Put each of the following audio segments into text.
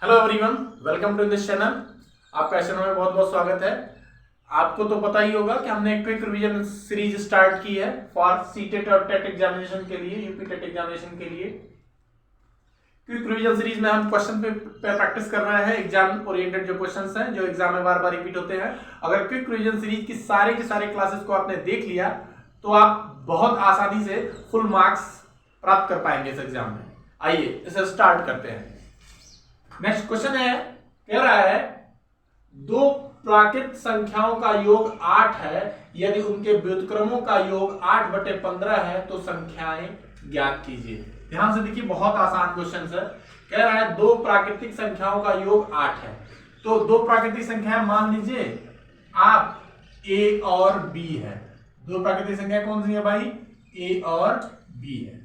Hello everyone, welcome to this channel. आपका इस channel में बहुत बहुत स्वागत है। आपको तो पता ही होगा कि हमने एक क्विक रिवीजन सीरीज स्टार्ट की है फॉर सीटेट और टेट एग्जामिनेशन के लिए, यूपी टेट एग्जामिनेशन के लिए। क्विक रिवीजन सीरीज में हम क्वेश्चन पे प्रैक्टिस कर रहे हैं, एग्जाम ओरिएंटेड जो क्वेश्चंस हैं जो एग्जाम में बार बार रिपीट होते हैं। अगर क्विक रिवीजन सीरीज की सारे के सारे क्लासेस को आपने देख लिया तो आप बहुत आसानी से फुल मार्क्स प्राप्त कर पाएंगे इस एग्जाम में। आइए इसे स्टार्ट करते हैं। नेक्स्ट क्वेश्चन है, कह रहा है दो प्राकृत संख्याओं का योग 8 है, यदि उनके व्युत्क्रमों का योग 8/15 है तो संख्याएं ज्ञात कीजिए। ध्यान से देखिए, बहुत आसान क्वेश्चन है। कह रहा है दो प्राकृतिक संख्याओं का योग 8 है, तो दो प्राकृतिक संख्याएं मान लीजिए आप a और b है। दो प्राकृतिक संख्याएं कौन सी है भाई? a और b है।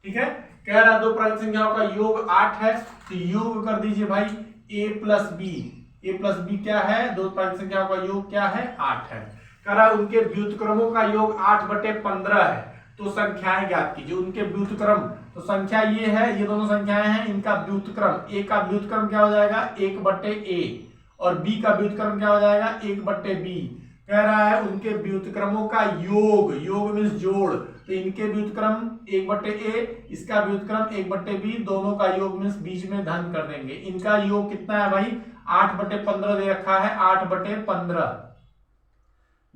ठीक है, कह रहा है दो प्राकृतिक संख्याओं का योग 8 है, तो योग कर दीजिए भाई a plus B. a plus B क्या है? दो प्राकृतिक संख्याओं का योग क्या है? 8 है। कह रहा है उनके व्युत्क्रमों का योग 8/15 है, तो संख्याएं ज्ञात कीजिए। उनके व्युत्क्रम, तो संख्या ये है, ये दोनों संख्याएं हैं, इनका व्युत्क्रम, a का व्युत्क्रम क्या हो जाएगा? 1/a, और b का व्युत्क्रम क्या हो जाएगा? 1/b। कह रहा है उनके व्युत्क्रमों का योग, योग मीन्स जोड़, तो इनके व्युत्क्रम 1/a, इसका व्युत्क्रम 1/b, दोनों का योग मीन्स बीच में धन कर देंगे। इनका योग कितना है भाई? 8/15 दे रखा है, 8/15।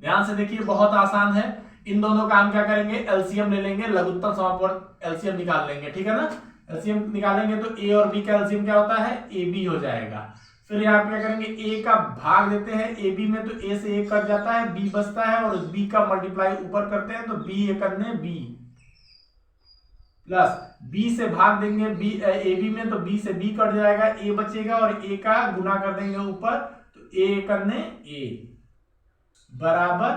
ध्यान से देखिए, बहुत आसान है। इन दोनों का हम क्या करेंगे? एलसीएम ले लेंगे, लघुत्तम समापवर्ग एलसीएम निकाल लेंगे। ठीक है ना? एलसीएम निकालेंगे तो a और b का एलसीएम क्या होता है? ab हो जाएगा। फिर यहाँ पे क्या करेंगे? a का भाग देते हैं ab में, तो a से a कट जाता है, b बचता है, और b का मल्टीप्लाई ऊपर करते हैं, तो b एकने b प्लस b से भाग देंगे b ab में, तो b से b कट जाएगा, a बचेगा, और a का गुना कर देंगे ऊपर, तो a एकने a बराबर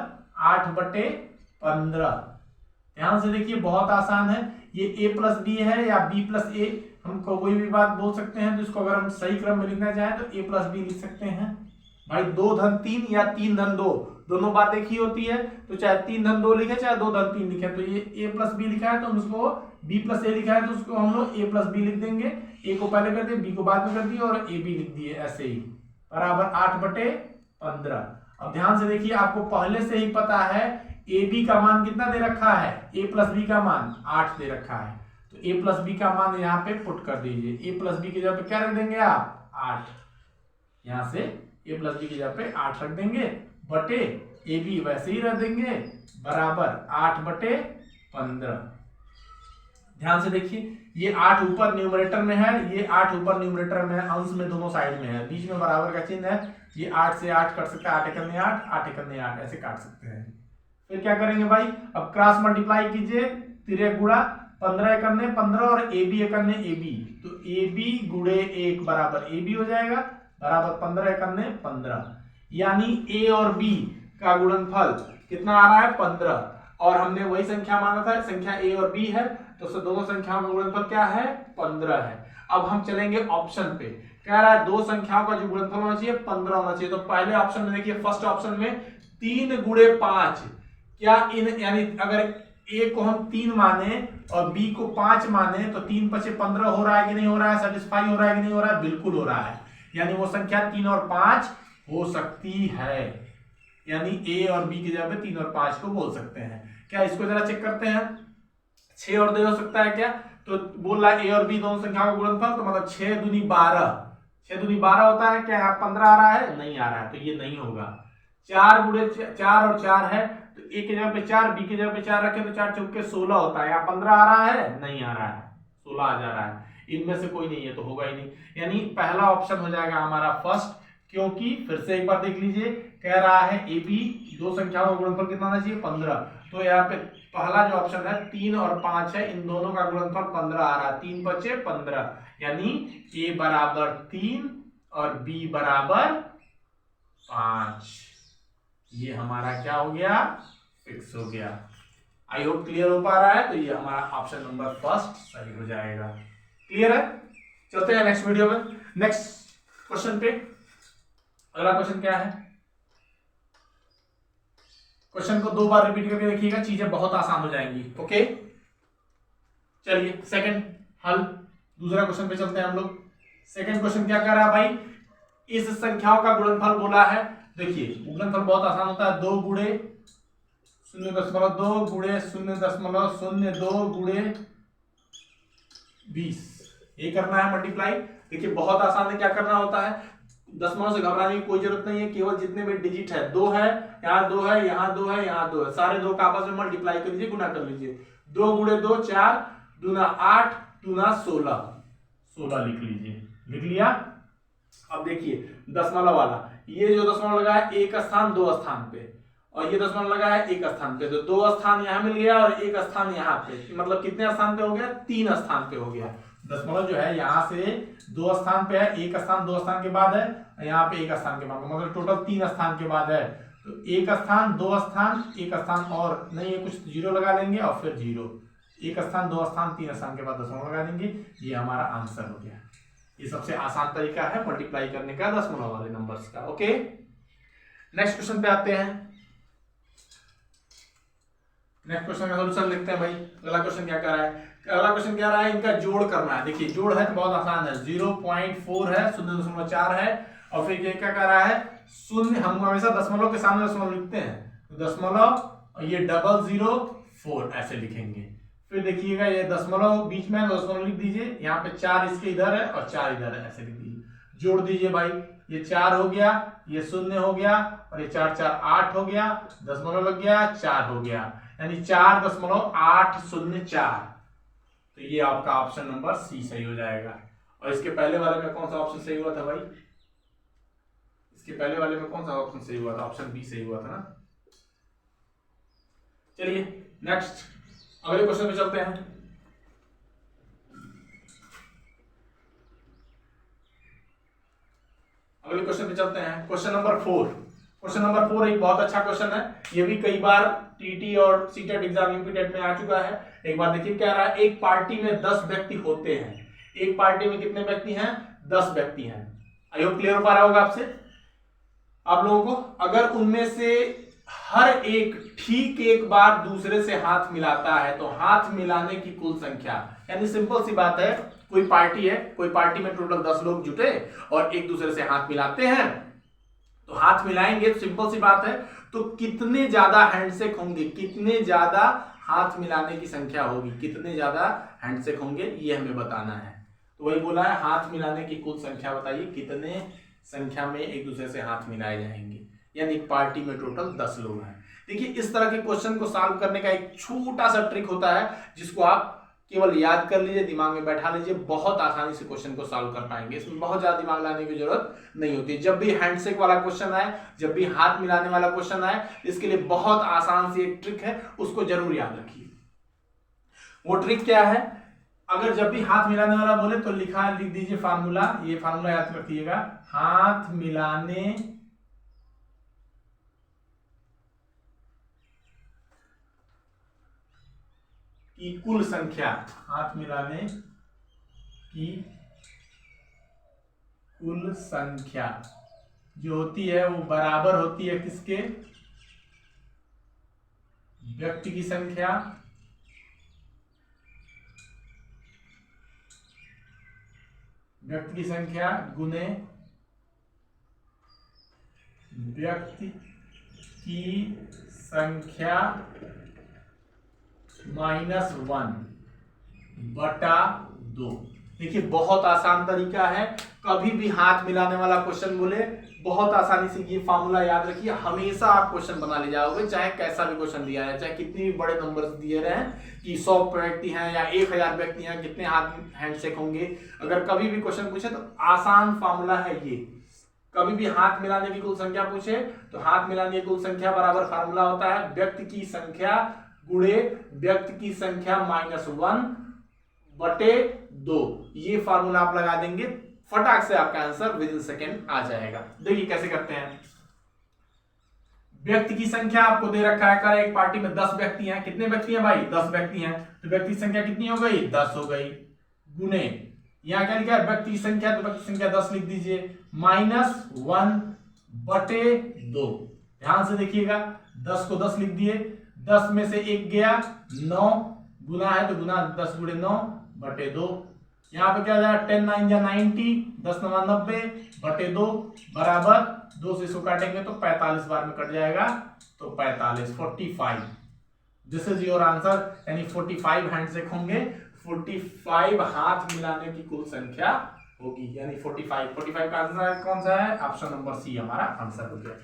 8/15। ध्यान से देखिए, बहुत आसान है। ये a प्लस बी है या b प्लस a, हम कोई भी बात बोल सकते हैं, तो इसको अगर हम सही क्रम में लिखना चाहें तो a प्लस बी लिख सकते हैं। भाई 2 धन 3 या 3 धन 2, दोनों बात एक ही होती है, तो चाहे 3 धन 2 लिखे चाहे 2 धन 3 लिखे, तो ये a प्लस बी लिखा है तो उसको b प्लस a लिखा है तो उसको हम लोग a प्लस बी लिख देंगे। a को पहले कर दिए, b को बाद में कर दिए, और a b लिख दिए, ऐसे ही बराबर 8/15। अब ध्यान से देखिए, आपको पहले से ही पता है ए बी का मान कितना दे रखा है? a प्लस बी का मान 8 दे रखा है, तो a प्लस बी का मान यहाँ पे पुट कर दीजिए। a प्लस बी की जगह पे क्या रख देंगे आप? 8। यहाँ से a प्लस बी की जगह पे 8 रख देंगे, बटे ए बी वैसे ही रख देंगे, बराबर 8/15। ध्यान से देखिए, ये 8 ऊपर न्यूमरेटर में है, ये 8 ऊपर न्यूमरेटर में है, अंश में दोनों साइड में है, बीच में बराबर का चिन्ह है। ये 8 से 8 कट सकता है, 8 एकने 8, 8 एकने 8, ऐसे काट सकते हैं। फिर क्या करेंगे भाई? अब क्रॉस मल्टीप्लाई कीजिए, 3 गुणा 15 एकने 15, और ए बी एकने ए बी, तो ए बी गुणे 1 बराबर ए बी हो जाएगा, बराबर 15 एकने 15। यानी ए और बी का गुणनफल कितना आ रहा है? 15, और हमने वही संख्या माना था, संख्या a और b है, तो दोनों संख्याओं का गुणनफल क्या है? 15 है। अब हम चलेंगे ऑप्शन पे। कह रहा है दो संख्याओं का जो गुणनफल होना चाहिए 15 होना चाहिए। तो पहले ऑप्शन में देखिए, फर्स्ट ऑप्शन में 3 गुणे 5, क्या इन, यानी अगर a को हम 3 माने और b को 5 माने, तो 3 × 5 = 15 हो रहा है कि नहीं हो रहा है? सेटिस्फाई हो रहा है कि नहीं हो रहा है? बिल्कुल हो रहा है। यानी वो संख्या 3 और 5 हो सकती है, यानी a और b की जगह पे 3 और 5 को बोल सकते हैं। क्या इसको जरा चेक करते हैं, 6 और 2 हो सकता है क्या? तो बोल रहा है a और b दोनों संख्याओं का गुणनफल, तो मतलब 6 दूनी 12, 6 दूनी 12 होता है क्या? यहाँ 15 आ रहा है? नहीं आ रहा है, तो ये नहीं होगा। 4 गुणे 4 और 4 है, तो a की जगह पे 4, b की जगह पे 4 रखें तो 4 चौके 16 होता है। यहाँ 15 आ रहा है? नहीं आ रहा है, 16 आ जा रहा है। इनमें से कोई नहीं है तो होगा ही नहीं, यानी पहला ऑप्शन हो जाएगा हमारा फर्स्ट। क्योंकि फिर से एक बार देख लीजिए, कह रहा है ए बी दो संख्याओं का गुणनफल कितना होना चाहिए? 15। तो यहाँ पे पहला जो ऑप्शन है 3 और 5 है, इन दोनों का गुणनफल 15 आ रहा है, 3 × 5 = 15, यानी a बराबर 3 और b बराबर 5। ये हमारा क्या हो गया? फिक्स हो गया। आई होप क्लियर हो पा रहा है। तो ये हमारा ऑप्शन नंबर फर्स्ट सही हो जाएगा। क्लियर है? चलते हैं नेक्स्ट वीडियो में, नेक्स्ट क्वेश्चन पे। अगला क्वेश्चन क्या है? क्वेश्चन को 2 बार रिपीट करके देखिएगा, चीजें बहुत आसान हो जाएंगी। ओके, चलिए सेकंड हल, दूसरा क्वेश्चन पे चलते हैं हम लोग। सेकंड क्वेश्चन क्या कर रहा है भाई, इस संख्याओं का गुणनफल बोला है। देखिए गुणनफल बहुत आसान होता है, 2 गुणे 0.2 गुणे 0.02 गुणे 20, ये करना है मल्टीप्लाई। देखिए बहुत आसान है, क्या करना होता है, दशमलव से घबराने की कोई जरूरत नहीं है, केवल जितने भी डिजिट है 2 है, यहाँ 2 है, यहाँ 2 है, यहाँ 2 है, सारे 2 का आपस में मल्टीप्लाई कर लीजिए, गुना कर लीजिए। 2 गुणे 2 4, दूना 8, दूना 16, 16 लिख लीजिए। लिख लिया। अब देखिए दशमलव वाला, ये जो दशमलव लगा है एक स्थान 2 स्थान पे, और ये दशमलव लगा है एक स्थान पे, तो 2 स्थान यहाँ मिल गया और एक स्थान यहाँ पे, मतलब कितने स्थान पे हो गया, 3 स्थान पे हो गया। दशमलव जो है यहाँ से 2 स्थान पे है, एक स्थान 2 स्थान के बाद है, यहाँ पे एक स्थान के बाद, मतलब टोटल 3 स्थान के बाद है। तो एक स्थान 2 स्थान एक स्थान और नहीं है, कुछ जीरो लगा लेंगे और फिर जीरो, एक स्थान 2 स्थान 3 स्थान के बाद दशमलव लगा देंगे, ये हमारा आंसर हो गया। ये सबसे आसान तरीका है मल्टीप्लाई करने का दशमलव वाले नंबर्स का। ओके, नेक्स्ट क्वेश्चन पे आते हैं। नेक्स्ट क्वेश्चन का सॉल्यूशन लिखते हैं भाई। अगला क्वेश्चन क्या कर रहा है, अगला क्वेश्चन क्या रहा है, इनका जोड़ करना है। देखिए जोड़ है तो बहुत आसान है, 0.4 है, 0.4 है, और फिर ये क्या कर रहा है, शून्य, हम हमेशा दशमलव के सामने दशमलव लिखते हैं, तो दशमलव और ये 0.04 ऐसे लिखेंगे। फिर देखिएगा ये दशमलव बीच में, दशमलव लिख दीजिए, यहाँ पे 4 इसके इधर है और 4 इधर है, ऐसे लिख दीजिए। जोड़ दीजिए भाई, ये 4 हो गया, ये 0 हो गया, और ये 4 4 8 हो गया, दशमलव लग गया, 4 हो गया, यानी 4.804। तो ये आपका ऑप्शन नंबर सी सही हो जाएगा। और इसके पहले वाले में कौन सा ऑप्शन सही हुआ था भाई, इसके पहले वाले में कौन सा ऑप्शन सही हुआ था, ऑप्शन बी सही हुआ था ना। चलिए नेक्स्ट अगले क्वेश्चन पे चलते हैं। अगले क्वेश्चन पे चलते हैं, क्वेश्चन नंबर 4। क्वेश्चन नंबर 4 एक बहुत अच्छा क्वेश्चन है, ये भी कई बार टीटी और सीटेट एग्जाम यूपीटेट में आ चुका है। एक बार देखिए क्या रहा है, एक पार्टी में 10 व्यक्ति होते हैं। एक पार्टी में कितने व्यक्ति हैं, 10 व्यक्ति हैं। आई होप क्लियर हो पा रहा होगा आपसे आप लोगों को। अगर उनमें से हर एक ठीक एक बार दूसरे से हाथ मिलाता है तो हाथ मिलाने की कुल संख्या, यानी सिंपल सी बात है, कोई पार्टी है, कोई पार्टी में टोटल 10 लोग जुटे और एक दूसरे से हाथ मिलाते हैं, तो हाथ मिलाएंगे, सिंपल सी बात है, तो कितने ज्यादा हैंडशेक होंगे, कितने ज्यादा हाथ मिलाने की संख्या होगी, कितने ज्यादा हैंडशेक होंगे, ये हमें बताना है। तो वही बोला है, हाथ मिलाने की कुल संख्या बताइए, कितने संख्या में एक दूसरे से हाथ मिलाए जाएंगे, यानी पार्टी में टोटल 10 लोग हैं। देखिए इस तरह के क्वेश्चन को सॉल्व करने का एक छोटा सा ट्रिक होता है, जिसको आप केवल याद कर लीजिए, दिमाग में बैठा लीजिए, बहुत आसानी से क्वेश्चन को सॉल्व कर पाएंगे। इसमें बहुत ज्यादा दिमाग लगाने की जरूरत नहीं होती। जब भी हैंडशेक वाला क्वेश्चन आए, जब भी हाथ मिलाने वाला क्वेश्चन आए, इसके लिए बहुत आसान सी एक ट्रिक है, उसको जरूर याद रखिए। वो ट्रिक क्या है, अगर जब भी हाथ मिलाने वाला बोले तो लिख दीजिए फार्मूला, ये फार्मूला याद रखिएगा, हाथ मिलाने की कुल संख्या, हाथ मिलाने की कुल संख्या जो होती है वो बराबर होती है किसके, व्यक्ति की संख्या गुने व्यक्ति की संख्या -1/2। देखिए बहुत आसान तरीका है, कभी भी हाथ मिलाने वाला क्वेश्चन बोले बहुत आसानी से ये फार्मूला याद रखिए, हमेशा आप क्वेश्चन बना ले जाओगे, चाहे कैसा भी क्वेश्चन दिया है, चाहे कितने भी बड़े नंबर्स दिए रहे कि 100 व्यक्ति हैं या 1000 व्यक्ति हैं, कितने हाथ हैंडशेक होंगे, अगर कभी भी क्वेश्चन पूछे तो आसान फार्मूला है ये। कभी भी हाथ मिलाने की कुल संख्या पूछे तो हाथ मिलाने की कुल संख्या बराबर फार्मूला होता है व्यक्ति की संख्या गुणे व्यक्ति की संख्या -1/2। ये फार्मूला आप लगा देंगे, फटाक से आपका आंसर विद इन सेकेंड आ जाएगा। देखिए कैसे करते हैं। व्यक्ति की संख्या आपको दे रखा है, कर एक पार्टी में 10 व्यक्ति हैं, कितने व्यक्ति हैं भाई, 10 व्यक्ति हैं, तो व्यक्ति की संख्या कितनी हो गई, 10 हो गई, गुणे यहां क्या लिखा है व्यक्ति की संख्या, तो व्यक्ति की संख्या 10 लिख दीजिए, -1/2। ध्यान से देखिएगा, 10 को 10 लिख दिए, 10 में से 1 गया, 9 गुना है तो गुना 10 गुणे 9/2, यहाँ पे क्या हो जाएगा 10 9 या 90, 10 9 90 बटे 2 बराबर 2 से इसको काटेंगे तो 45 बार में कट जाएगा, तो 45 45। दिस इज योर आंसर, यानी 45 हैंडशेक होंगे, 45 हाथ मिलाने की कुल संख्या होगी, यानी 45 का आंसर कौन सा है? ऑप्शन नंबर सी हमारा आंसर हो गया।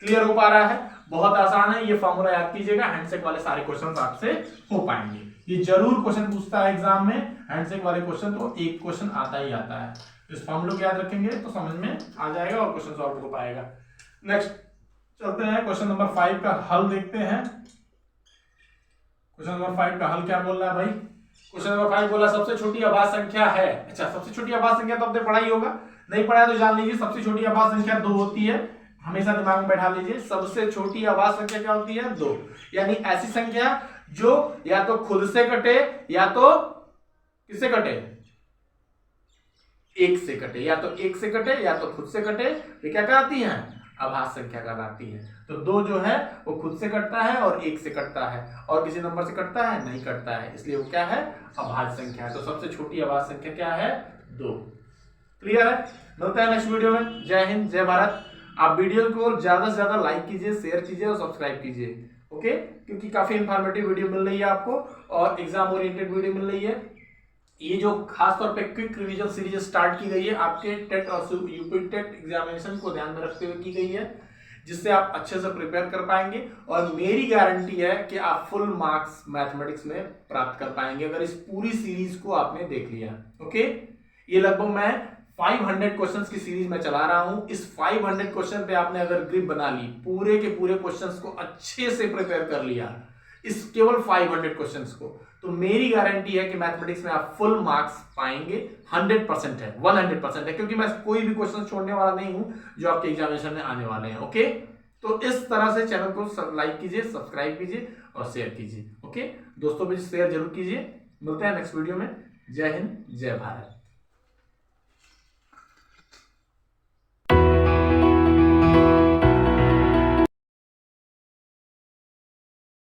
क्लियर हो पा रहा है? बहुत आसान है, ये फॉर्मूला याद कीजिएगा, हैंडशेक वाले सारे क्वेश्चन आपसे हो पाएंगे। ये जरूर क्वेश्चन पूछता है एग्जाम में, हैंडशेक वाले क्वेश्चन तो एक क्वेश्चन आता ही आता है। इस फॉर्मूले को याद रखेंगे तो समझ में आ जाएगा और क्वेश्चन सॉल्व हो पाएगा। नेक्स्ट चलते हैं, क्वेश्चन नंबर 5 का हल देखते हैं। क्वेश्चन नंबर 5 का हल क्या बोल रहा है भाई? क्वेश्चन नंबर 5 बोला सबसे छोटी अभाज्य संख्या है। अच्छा, सबसे छोटी अभाज्य संख्या तो आपने पढ़ा ही होगा, नहीं पढ़ा तो जान लीजिए। सबसे छोटी अभाज्य संख्या 2 होती है, हमेशा दिमाग में बैठा लीजिए। सबसे छोटी अभाज्य संख्या क्या होती है? 2। यानी ऐसी संख्या जो या तो खुद से कटे या तो किससे कटे? 1 से कटे, या तो 1 से कटे या तो खुद से कटे, ये क्या कहलाती है? अभाज्य संख्या कहलाती है। तो 2 जो है वो खुद से कटता है और 1 से कटता है, और किसी नंबर से कटता है? नहीं कटता है, इसलिए वो क्या है? अभाज्य संख्या है। तो सबसे छोटी अभाज्य संख्या क्या है? 2। क्लियर है? मिलते हैं नेक्स्ट वीडियो में। जय हिंद, जय भारत। आप वीडियो को ज्यादा से ज्यादा लाइक कीजिए, शेयर कीजिए और सब्सक्राइब कीजिए, ओके? क्योंकि काफी इंफॉर्मेटिव वीडियो मिल रही है आपको और एग्जाम ओरिएंटेड वीडियो मिल रही है। ये जो खास तौर पे क्विक रिवीजन सीरीज स्टार्ट की गई है, आपके टेट और यूपी टेट एग्जामिनेशन को ध्यान में रखते हुए की गई है, जिससे आप अच्छे से प्रिपेयर कर पाएंगे। और मेरी गारंटी है कि आप फुल मार्क्स मैथमेटिक्स में प्राप्त कर पाएंगे अगर इस पूरी सीरीज को आपने देख लिया, ओके? ये लगभग मैं 500 क्वेश्चंस की सीरीज में चला रहा हूं। इस 500 क्वेश्चन पे आपने अगर ग्रिप बना ली, पूरे के पूरे क्वेश्चंस को अच्छे से प्रिपेयर कर लिया, इस केवल 500 क्वेश्चंस को, तो मेरी गारंटी है कि मैथमेटिक्स में आप फुल मार्क्स पाएंगे। 100% है, 100% है, क्योंकि मैं कोई भी क्वेश्चन छोड़ने वाला नहीं हूं जो आपके एग्जामिनेशन में आने वाले हैं, ओके? तो इस तरह से चैनल को लाइक कीजिए, सब्सक्राइब कीजिए और शेयर कीजिए, ओके? दोस्तों भी शेयर जरूर कीजिए। मिलते हैं नेक्स्ट वीडियो में। जय हिंद, जय भारत।